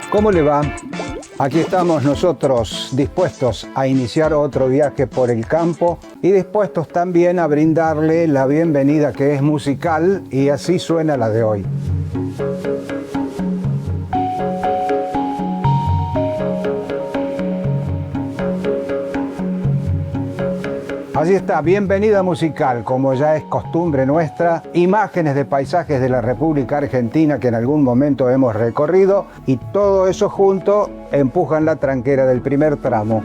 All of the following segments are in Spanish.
¿Cómo le va? Aquí estamos nosotros dispuestos a iniciar otro viaje por el campo y dispuestos también a brindarle la bienvenida que es musical, y así suena la de hoy. Así está, bienvenida musical, como ya es costumbre nuestra, imágenes de paisajes de la República Argentina que en algún momento hemos recorrido, y todo eso junto empujan la tranquera del primer tramo.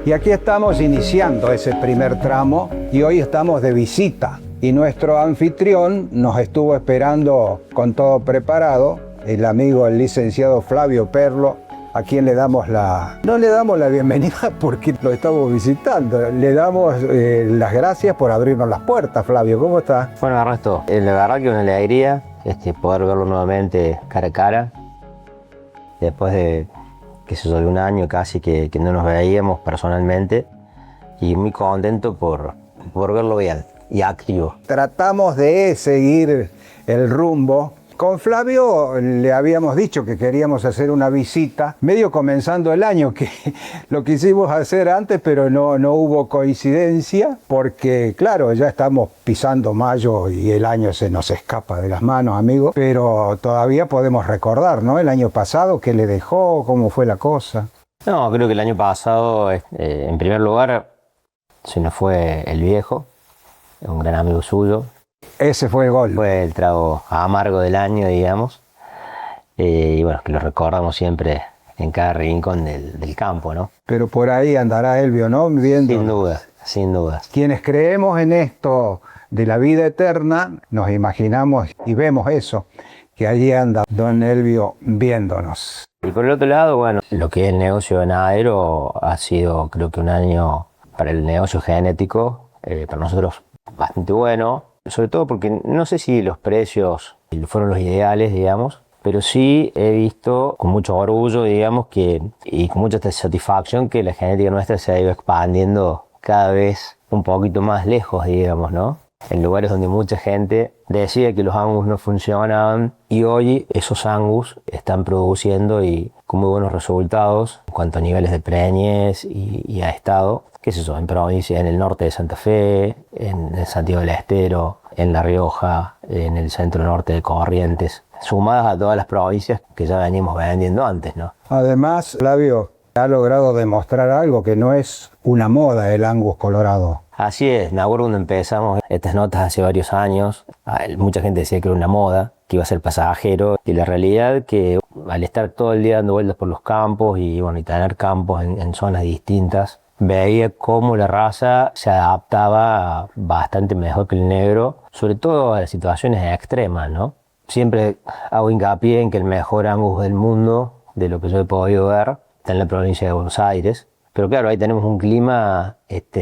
Y aquí estamos iniciando ese primer tramo y hoy estamos de visita y nuestro anfitrión nos estuvo esperando con todo preparado. El amigo, el licenciado Flavio Perlo, a quien le damos no le damos la bienvenida porque lo estamos visitando, le damos las gracias por abrirnos las puertas. Flavio, ¿cómo está? Bueno, Ernesto, la verdad que una alegría poder verlo nuevamente cara a cara, después de, qué sé yo, de un año casi que no nos veíamos personalmente, y muy contento por verlo bien y activo. Tratamos de seguir el rumbo. Con Flavio le habíamos dicho que queríamos hacer una visita, medio comenzando el año, que lo quisimos hacer antes, pero no hubo coincidencia, porque claro, ya estamos pisando mayo y el año se nos escapa de las manos, amigos, pero todavía podemos recordar, ¿no? El año pasado, ¿qué le dejó? ¿Cómo fue la cosa? No, creo que el año pasado, en primer lugar, se nos fue el viejo, un gran amigo suyo. Ese fue el gol. Fue el trago amargo del año, digamos. Y bueno, que lo recordamos siempre en cada rincón del campo, ¿no? Pero por ahí andará Elvio, ¿no? Viendo. Sin duda, sin duda. Quienes creemos en esto de la vida eterna, nos imaginamos y vemos eso, que allí anda don Elvio viéndonos. Y por el otro lado, bueno, lo que es el negocio ganadero ha sido, creo que un año para el negocio genético, para nosotros bastante bueno. Sobre todo porque no sé si los precios fueron los ideales, digamos, pero sí he visto con mucho orgullo, digamos, y con mucha satisfacción que la genética nuestra se ha ido expandiendo cada vez un poquito más lejos, digamos, ¿no? En lugares donde mucha gente decía que los Angus no funcionaban, y hoy esos Angus están produciendo y con muy buenos resultados en cuanto a niveles de preñez y a estado. ¿Qué es eso? En provincia, en el norte de Santa Fe, en Santiago del Estero, en La Rioja, en el centro norte de Corrientes, sumadas a todas las provincias que ya veníamos vendiendo antes, ¿no? Además, Flavio ha logrado demostrar algo, que no es una moda el Angus colorado. Así es, me acuerdo cuando empezamos estas notas hace varios años, mucha gente decía que era una moda, que iba a ser pasajero, y la realidad que al estar todo el día dando vueltas por los campos y tener campos en zonas distintas, veía cómo la raza se adaptaba bastante mejor que el negro, sobre todo a las situaciones extremas, ¿no? Siempre hago hincapié en que el mejor Angus del mundo, de lo que yo he podido ver, está en la provincia de Buenos Aires. Pero claro, ahí tenemos un clima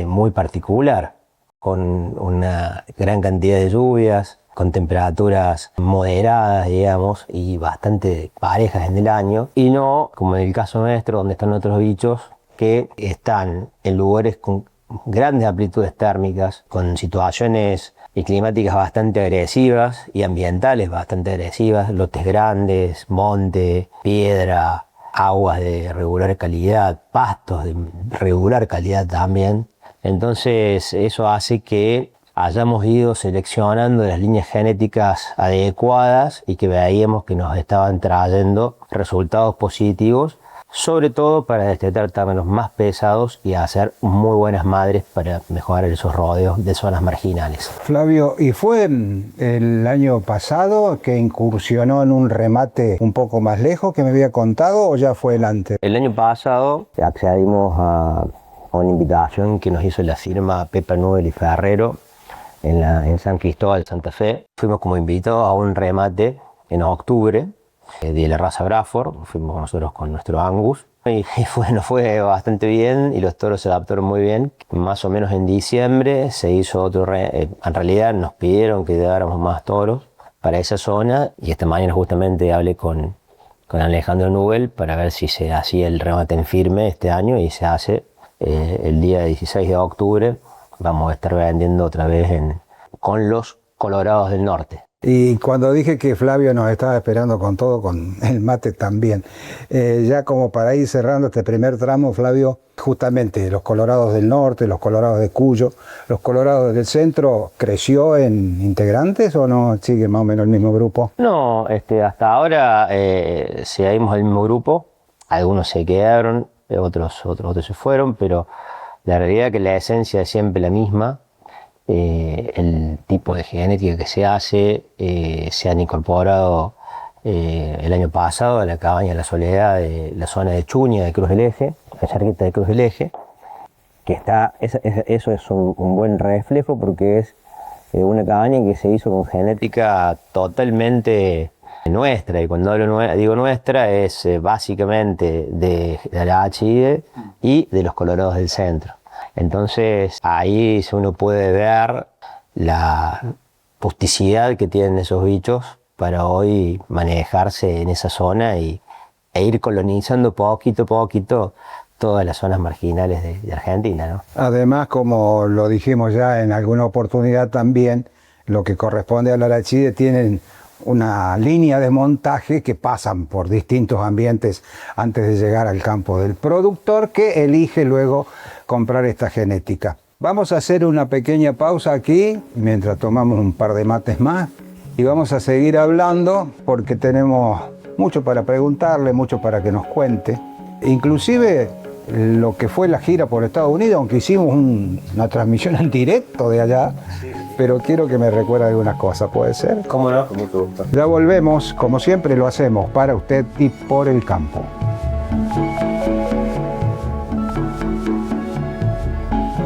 muy particular, con una gran cantidad de lluvias, con temperaturas moderadas, digamos, y bastante parejas en el año. Y no, como en el caso nuestro, donde están otros bichos, que están en lugares con grandes amplitudes térmicas, con situaciones climáticas bastante agresivas y ambientales bastante agresivas, lotes grandes, monte, piedra, aguas de regular calidad, pastos de regular calidad también. Entonces eso hace que hayamos ido seleccionando las líneas genéticas adecuadas y que veíamos que nos estaban trayendo resultados positivos, sobre todo para destetar terrenos más pesados y hacer muy buenas madres para mejorar esos rodeos de zonas marginales. Flavio, ¿y fue el año pasado que incursionó en un remate un poco más lejos que me había contado o ya fue el antes? El año pasado accedimos a una invitación que nos hizo la firma Pepa Nubel y Ferrero en San Cristóbal, Santa Fe. Fuimos como invitados a un remate en octubre de la raza Braford. Fuimos nosotros con nuestro Angus y nos fue bastante bien y los toros se adaptaron muy bien. Más o menos en diciembre se hizo otro en realidad nos pidieron que lleváramos más toros para esa zona y esta mañana justamente hablé con Alejandro Nubel para ver si se hacía el remate en firme este año y se hace el día 16 de octubre. Vamos a estar vendiendo otra vez con los Colorados del Norte. Y cuando dije que Flavio nos estaba esperando con todo, con el mate también, ya como para ir cerrando este primer tramo, Flavio, justamente los Colorados del Norte, los Colorados de Cuyo, los Colorados del Centro, ¿creció en integrantes o no sigue más o menos el mismo grupo? No, hasta ahora seguimos el mismo grupo, algunos se quedaron, otros se fueron, pero la realidad es que la esencia es siempre la misma. El tipo de genética que se hace, se han incorporado el año pasado a la cabaña de la Soledad de la zona de Chuña, de Cruz del Eje, la cerquita de Cruz del Eje, que eso es un buen reflejo porque es una cabaña que se hizo con genética totalmente nuestra, y cuando digo nuestra es básicamente de la HIDE y de los Colorados del Centro. Entonces ahí uno puede ver la pusticidad que tienen esos bichos para hoy manejarse en esa zona e ir colonizando poquito a poquito todas las zonas marginales de Argentina, ¿no? Además, como lo dijimos ya en alguna oportunidad también, lo que corresponde a la Arachide tienen una línea de montaje que pasan por distintos ambientes antes de llegar al campo del productor que elige luego comprar esta genética. Vamos a hacer una pequeña pausa aquí mientras tomamos un par de mates más y vamos a seguir hablando porque tenemos mucho para preguntarle, mucho para que nos cuente. Inclusive lo que fue la gira por Estados Unidos, aunque hicimos una transmisión en directo de allá, pero quiero que me recuerde algunas cosas, ¿puede ser? ¿Cómo no? Con mucho gusto. Ya volvemos, como siempre lo hacemos, para usted y por el campo.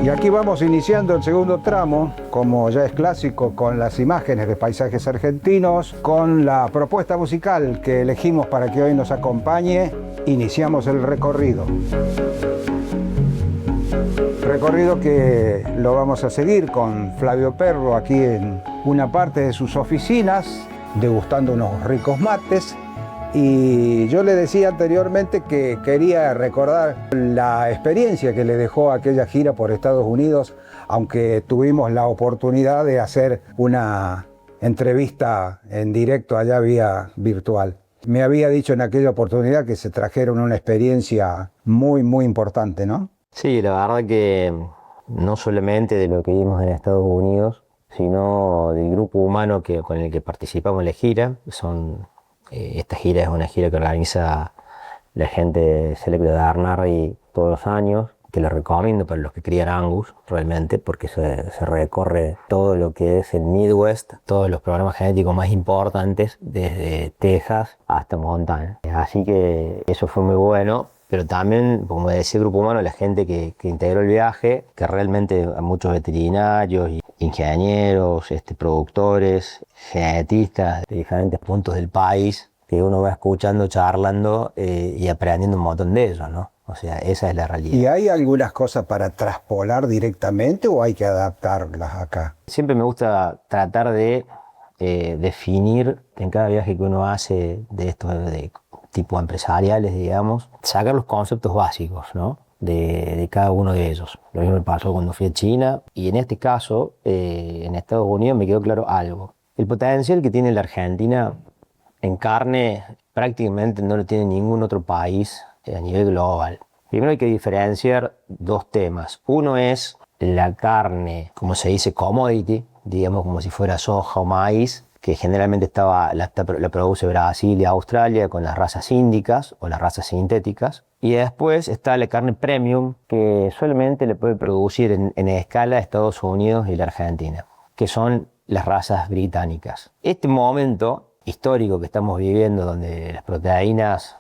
Y aquí vamos iniciando el segundo tramo, como ya es clásico, con las imágenes de paisajes argentinos, con la propuesta musical que elegimos para que hoy nos acompañe. Iniciamos el recorrido. Recorrido que lo vamos a seguir con Flavio Perro aquí en una parte de sus oficinas, degustando unos ricos mates. Y yo le decía anteriormente que quería recordar la experiencia que le dejó aquella gira por Estados Unidos, aunque tuvimos la oportunidad de hacer una entrevista en directo allá vía virtual. Me había dicho en aquella oportunidad que se trajeron una experiencia muy, muy importante, ¿no? Sí, la verdad que no solamente de lo que vimos en Estados Unidos, sino del grupo humano con el que participamos en la gira. Esta gira es una gira que organiza la gente de Selecta de Arnarri todos los años, que lo recomiendo para los que crían Angus realmente, porque se recorre todo lo que es el Midwest, todos los programas genéticos más importantes, desde Texas hasta Montana. Así que eso fue muy bueno. Pero también, como decía el grupo humano, la gente que integró el viaje, que realmente a muchos veterinarios, ingenieros, productores, genetistas de diferentes puntos del país, que uno va escuchando, charlando y aprendiendo un montón de ellos, ¿no? O sea, esa es la realidad. ¿Y hay algunas cosas para traspolar directamente o hay que adaptarlas acá? Siempre me gusta tratar de definir en cada viaje que uno hace de estos de tipo empresariales, digamos, sacar los conceptos básicos, ¿no? de cada uno de ellos. Lo mismo me pasó cuando fui a China y en este caso, en Estados Unidos me quedó claro algo. El potencial que tiene la Argentina en carne prácticamente no lo tiene ningún otro país a nivel global. Primero hay que diferenciar dos temas. Uno es la carne, como se dice, commodity, digamos como si fuera soja o maíz, que generalmente la produce Brasil y Australia con las razas índicas o las razas sintéticas. Y después está la carne premium, que solamente le puede producir en escala Estados Unidos y la Argentina, que son las razas británicas. Este momento histórico que estamos viviendo, donde las proteínas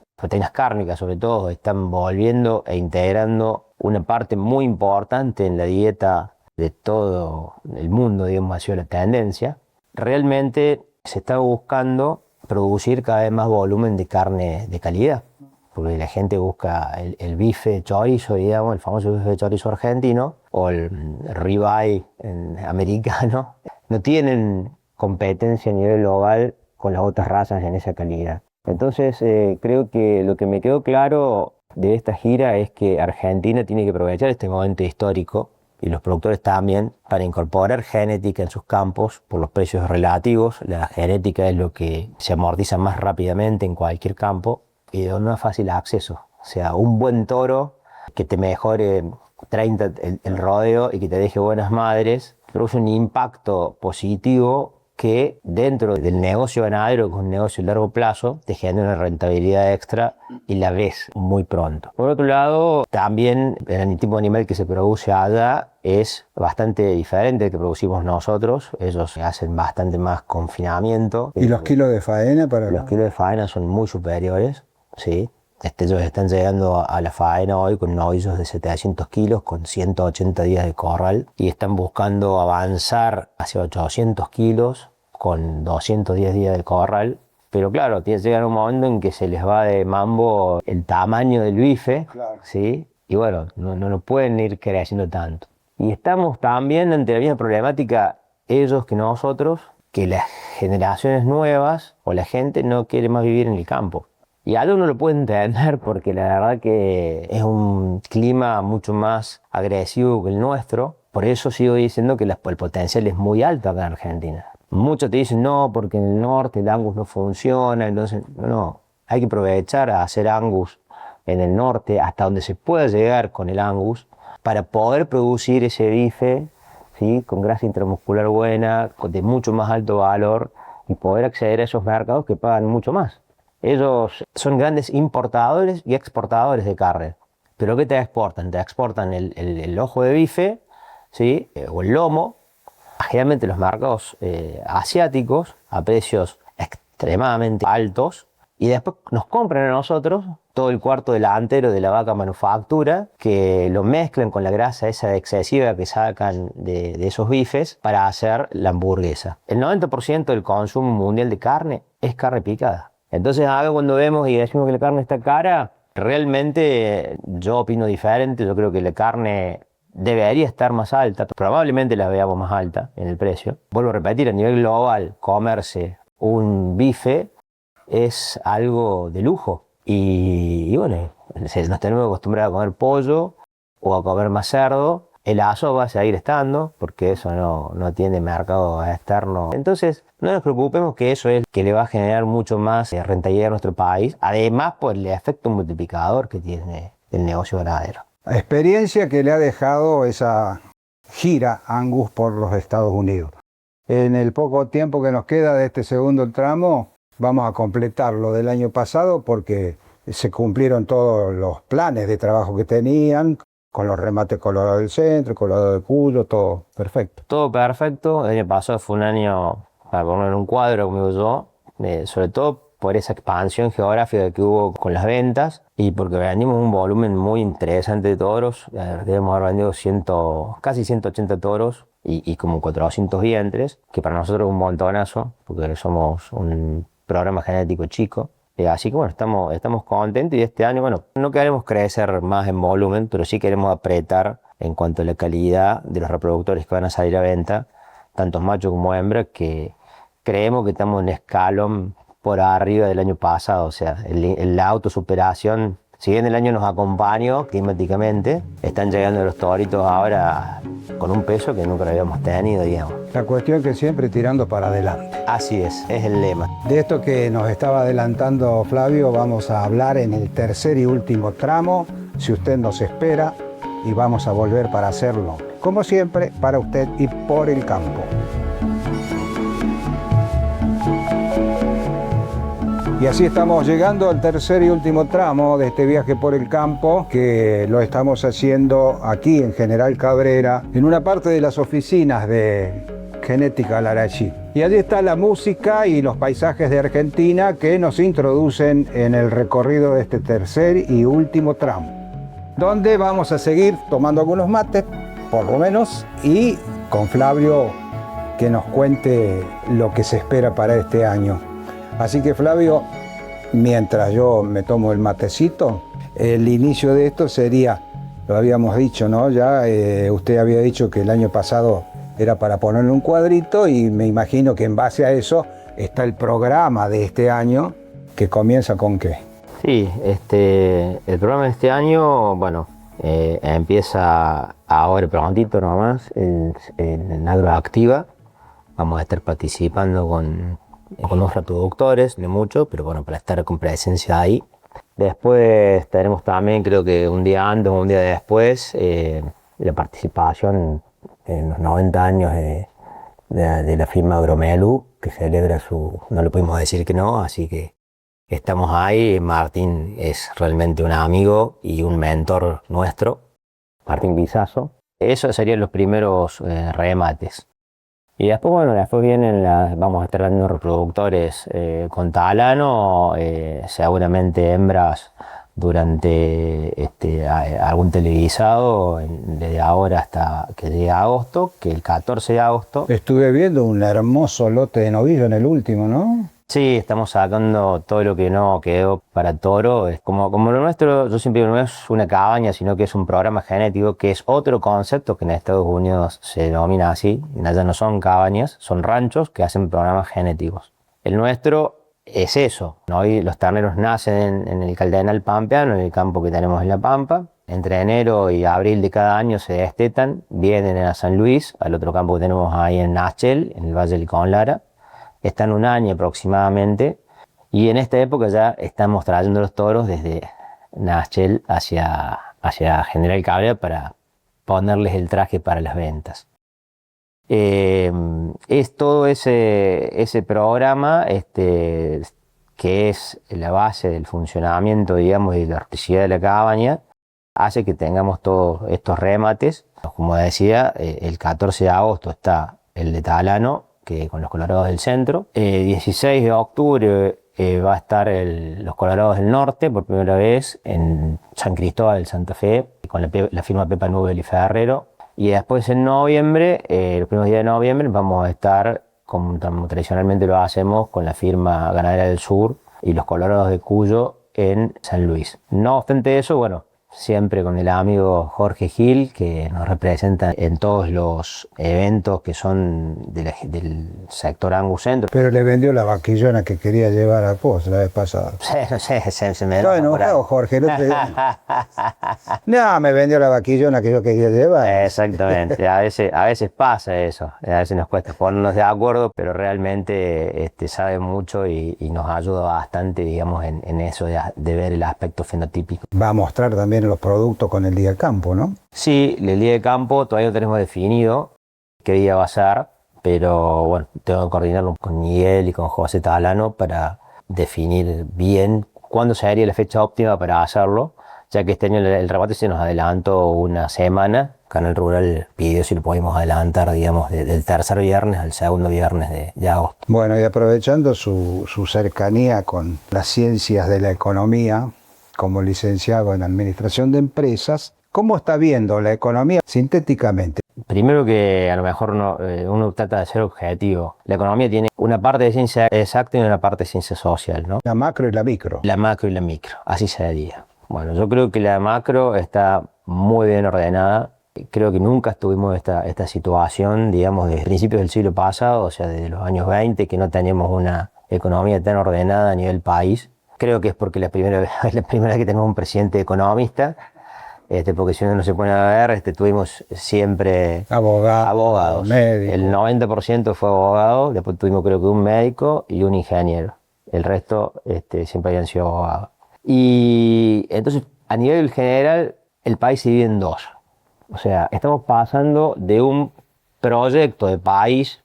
cárnicas sobre todo, están volviendo e integrando una parte muy importante en la dieta de todo el mundo, digamos, ha sido la tendencia, realmente se está buscando producir cada vez más volumen de carne de calidad, porque la gente busca el bife chorizo, digamos, el famoso bife de chorizo argentino, o el ribeye americano. No tienen competencia a nivel global con las otras razas en esa calidad. Entonces, creo que lo que me quedó claro de esta gira es que Argentina tiene que aprovechar este momento histórico, y los productores también, para incorporar genética en sus campos por los precios relativos. La genética es lo que se amortiza más rápidamente en cualquier campo y de no es fácil acceso. O sea, un buen toro que te mejore 30 el rodeo y que te deje buenas madres, produce un impacto positivo que dentro del negocio ganadero, que es un negocio a largo plazo, te genera una rentabilidad extra y la ves muy pronto. Por otro lado, también el tipo de animal que se produce allá es bastante diferente al que producimos nosotros. Ellos hacen bastante más confinamiento. ¿Y los kilos de faena para...? Los kilos de faena son muy superiores, ¿sí? Ellos están llegando a la faena hoy con novillos de 700 kilos, con 180 días de corral, y están buscando avanzar hacia 800 kilos con 210 días de corral. Pero claro, llega un momento en que se les va de mambo el tamaño del bife, claro, ¿sí? Y bueno, no pueden ir creciendo tanto. Y estamos también ante la misma problemática ellos que nosotros, que las generaciones nuevas o la gente no quiere más vivir en el campo. Y algo uno lo puede entender porque la verdad que es un clima mucho más agresivo que el nuestro. Por eso sigo diciendo que el potencial es muy alto acá en Argentina. Muchos te dicen no, porque en el norte el Angus no funciona. Entonces, no, hay que aprovechar a hacer Angus en el norte hasta donde se pueda llegar con el Angus para poder producir ese bife, ¿sí?, con grasa intramuscular buena, de mucho más alto valor, y poder acceder a esos mercados que pagan mucho más. Ellos son grandes importadores y exportadores de carne. ¿Pero qué te exportan? Te exportan el ojo de bife, ¿sí?, o el lomo, generalmente los mercados asiáticos, a precios extremadamente altos, y después nos compran a nosotros todo el cuarto delantero de la vaca manufactura, que lo mezclan con la grasa esa excesiva que sacan de esos bifes para hacer la hamburguesa. El 90% del consumo mundial de carne es carne picada. Entonces acá cuando vemos y decimos que la carne está cara, realmente yo opino diferente. Yo creo que la carne debería estar más alta, probablemente la veamos más alta en el precio. Vuelvo a repetir, a nivel global, comerse un bife es algo de lujo. Y bueno, nos tenemos que acostumbrar a comer pollo o a comer más cerdo. El aso va a seguir estando, porque eso no tiene mercado externo. Entonces, no nos preocupemos, que eso es que le va a generar mucho más rentabilidad a nuestro país, además por el efecto multiplicador que tiene el negocio ganadero. La experiencia que le ha dejado esa gira Angus por los Estados Unidos. En el poco tiempo que nos queda de este segundo tramo, vamos a completar lo del año pasado, porque se cumplieron todos los planes de trabajo que tenían, con los remates colorados del centro, colorado de Cuyo, todo perfecto. Todo perfecto. El año pasado fue un año, para poner un cuadro, como digo yo, sobre todo por esa expansión geográfica que hubo con las ventas y porque vendimos un volumen muy interesante de toros. Debemos haber vendido casi 180 toros y como 400 vientres, que para nosotros es un montonazo, porque somos un programa genético chico. Así que bueno, estamos contentos, y este año, bueno, no queremos crecer más en volumen, pero sí queremos apretar en cuanto a la calidad de los reproductores que van a salir a venta, tanto machos como hembras, que creemos que estamos en escalón por arriba del año pasado. O sea, la autosuperación, si bien el año nos acompañó climáticamente, están llegando los toritos ahora con un peso que nunca habíamos tenido, digamos. La cuestión es que siempre tirando para adelante. Así es el lema. De esto que nos estaba adelantando Flavio, vamos a hablar en el tercer y último tramo, si usted nos espera, y vamos a volver para hacerlo, como siempre, para usted y por el campo. Y así estamos llegando al tercer y último tramo de este viaje por el campo, que lo estamos haciendo aquí en General Cabrera, en una parte de las oficinas de Genética Larachí. Y allí está la música y los paisajes de Argentina que nos introducen en el recorrido de este tercer y último tramo, donde vamos a seguir tomando algunos mates, por lo menos, y con Flavio que nos cuente lo que se espera para este año. Así que Flavio, mientras yo me tomo el matecito, el inicio de esto sería, lo habíamos dicho, ¿no? Ya usted había dicho que el año pasado era para ponerle un cuadrito y me imagino que en base a eso está el programa de este año, que comienza con ¿qué? Sí, el programa de este año, bueno, empieza ahora prontito nomás en Agroactiva. Vamos a estar participando con los reproductores, no mucho, pero bueno, para estar con presencia ahí. Después tenemos también, creo que un día antes o un día después, la participación en los 90 años de la firma Agromelu, que celebra no le pudimos decir que no, así que estamos ahí. Martín es realmente un amigo y un mentor nuestro, Martín Bizazo. Esos serían los primeros remates. Y después, bueno, después vamos a estar dando reproductores con talano, seguramente hembras durante algún televisado desde ahora hasta que llegue agosto, que el 14 de agosto. Estuve viendo un hermoso lote de novillo en el último, ¿no? Sí, estamos sacando todo lo que no quedó para toro. Como lo nuestro, yo siempre digo, no es una cabaña, sino que es un programa genético, que es otro concepto que en Estados Unidos se denomina así. Allá no son cabañas, son ranchos que hacen programas genéticos. El nuestro es eso, ¿no? Y los terneros nacen en el Caldenal Pampeano, en el campo que tenemos en La Pampa. Entre enero y abril de cada año se destetan, vienen a San Luis, al otro campo que tenemos ahí en Nachel, en el Valle del Conlara. Están un año aproximadamente, y en esta época ya estamos trayendo los toros desde Nachel hacia General Cabrera para ponerles el traje para las ventas. Es todo ese programa que es la base del funcionamiento, digamos, y de la articidad de la cabaña, hace que tengamos todos estos remates. Como decía, el 14 de agosto está el de Talano, que con los Colorados del Centro. 16 de octubre va a estar los Colorados del Norte por primera vez en San Cristóbal, Santa Fe, con la firma Pepa Nubel y Ferrero. Y después en noviembre, los primeros días de noviembre, vamos a estar, como tradicionalmente lo hacemos, con la firma Ganadera del Sur y los Colorados de Cuyo en San Luis. No obstante eso, bueno, siempre con el amigo Jorge Gil, que nos representa en todos los eventos que son del sector Angus Centro. Pero le vendió la vaquillona que quería llevar a vos la vez pasada. No sé, se me Estaba enojado, Jorge. No, me vendió la vaquillona que yo quería llevar. Exactamente, a veces pasa eso, a veces nos cuesta ponernos de acuerdo, pero realmente sabe mucho y nos ayuda bastante, digamos, en eso de ver el aspecto fenotípico. Va a mostrar también los productos con el día de campo, ¿no? Sí, el día de campo todavía no tenemos definido qué día va a ser, pero bueno, tengo que coordinarlo con Miguel y con José Talano para definir bien cuándo sería la fecha óptima para hacerlo, ya que este año el remate se nos adelantó una semana. Canal Rural pidió si lo podemos adelantar, digamos, del tercer viernes al segundo viernes de agosto. Bueno, y aprovechando su cercanía con las ciencias de la economía, como licenciado en Administración de Empresas, ¿cómo está viendo la economía sintéticamente? Primero que a lo mejor uno trata de ser objetivo. La economía tiene una parte de ciencia exacta y una parte de ciencia social, ¿no? La macro y la micro. La macro y la micro, así se diría. Bueno, yo creo que la macro está muy bien ordenada. Creo que nunca tuvimos esta situación, digamos, desde principios del siglo pasado, o sea, desde los años 20, que no teníamos una economía tan ordenada a nivel país. Creo que es porque es la primera vez que tenemos un presidente economista, porque si uno no se pone a ver, tuvimos siempre abogados. Médicos. El 90% fue abogado, después tuvimos creo que un médico y un ingeniero. El resto siempre habían sido abogados. Y entonces, a nivel general, el país se divide en dos. O sea, estamos pasando de un proyecto de país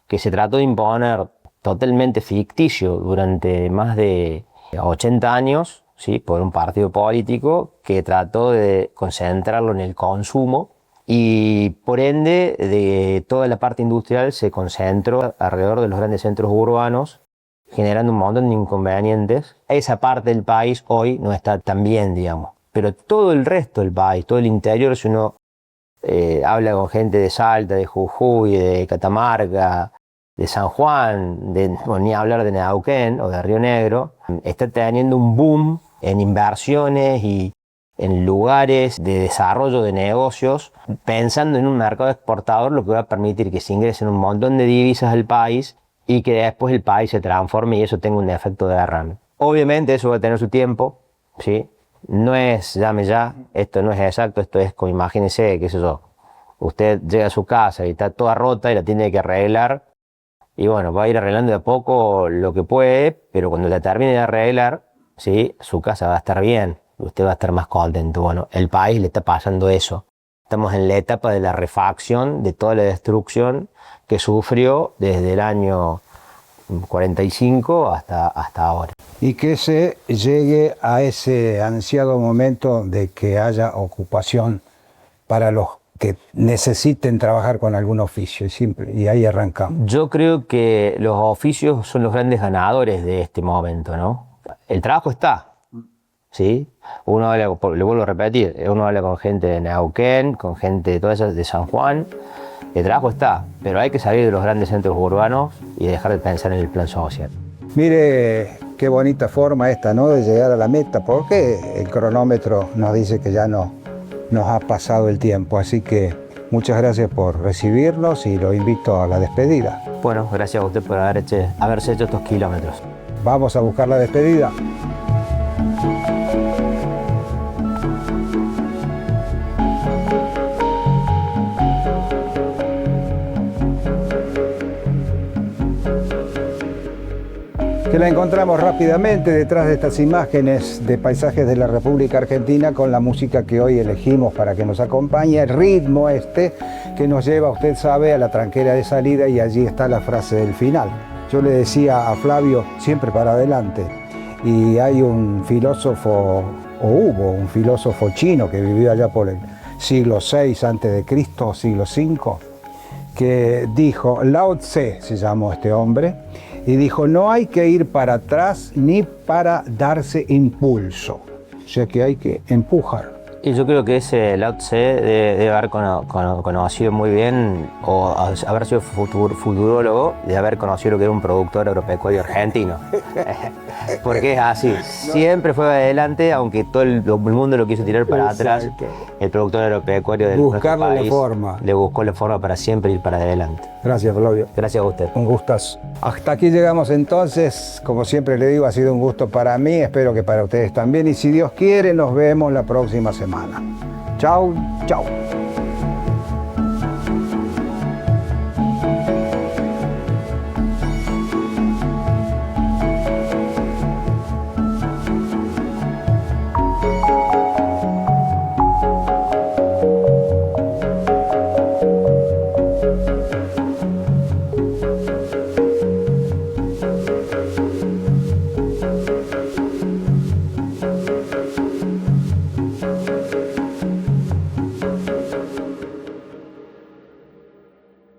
que se trató de imponer totalmente ficticio durante más de 80 años, ¿sí? Por un partido político que trató de concentrarlo en el consumo y por ende de toda la parte industrial se concentró alrededor de los grandes centros urbanos, generando un montón de inconvenientes. Esa parte del país hoy no está tan bien, digamos, pero todo el resto del país, todo el interior, si uno habla con gente de Salta, de Jujuy, de Catamarca, de San Juan, bueno, ni hablar de Neuquén o de Río Negro, está teniendo un boom en inversiones y en lugares de desarrollo de negocios, pensando en un mercado exportador, lo que va a permitir que se ingresen un montón de divisas al país y que después el país se transforme y eso tenga un efecto de derrame. Obviamente eso va a tener su tiempo, ¿sí? No es llame ya, esto no es exacto, esto es como imagínese, qué sé yo, usted llega a su casa y está toda rota y la tiene que arreglar y bueno, va a ir arreglando de a poco lo que puede, pero cuando la termine de arreglar, ¿sí? Su casa va a estar bien, usted va a estar más contento. Bueno, el país le está pasando eso. Estamos en la etapa de la refacción de toda la destrucción que sufrió desde el año 45 hasta ahora. Y que se llegue a ese ansiado momento de que haya ocupación para los que necesiten trabajar con algún oficio y ahí arrancamos. Yo creo que los oficios son los grandes ganadores de este momento, ¿no? El trabajo está, ¿sí? Uno habla, le vuelvo a repetir, uno habla con gente de Neuquén, con gente de todas esas de San Juan. El trabajo está, pero hay que salir de los grandes centros urbanos y dejar de pensar en el plan social. Mire qué bonita forma esta, ¿no?, de llegar a la meta, porque el cronómetro nos dice que ya no nos ha pasado el tiempo, así que muchas gracias por recibirnos y lo invito a la despedida. Bueno, gracias a usted por haberse hecho estos kilómetros. Vamos a buscar la despedida. Que la encontramos rápidamente detrás de estas imágenes de paisajes de la República Argentina con la música que hoy elegimos para que nos acompañe, el ritmo este que nos lleva, usted sabe, a la tranquera de salida y allí está la frase del final. Yo le decía a Flavio, siempre para adelante, y hay un filósofo, o hubo un filósofo chino que vivió allá por el siglo VI a.C., siglo V, que dijo, Lao Tse se llamó este hombre, y dijo, no hay que ir para atrás ni para darse impulso, o sea que hay que empujar. Y yo creo que ese Lao Tse debe haber conocido muy bien, o haber sido futurólogo, de haber conocido lo que era un productor agropecuario argentino. Porque es así, siempre fue adelante, aunque todo el mundo lo quiso tirar para atrás, el productor agropecuario del nuestro país le buscó la forma para siempre ir para adelante. Gracias, Flavio. Gracias a usted. Un gustazo. Hasta aquí llegamos entonces, como siempre le digo, ha sido un gusto para mí, espero que para ustedes también, y si Dios quiere, nos vemos la próxima semana. Chau, chau.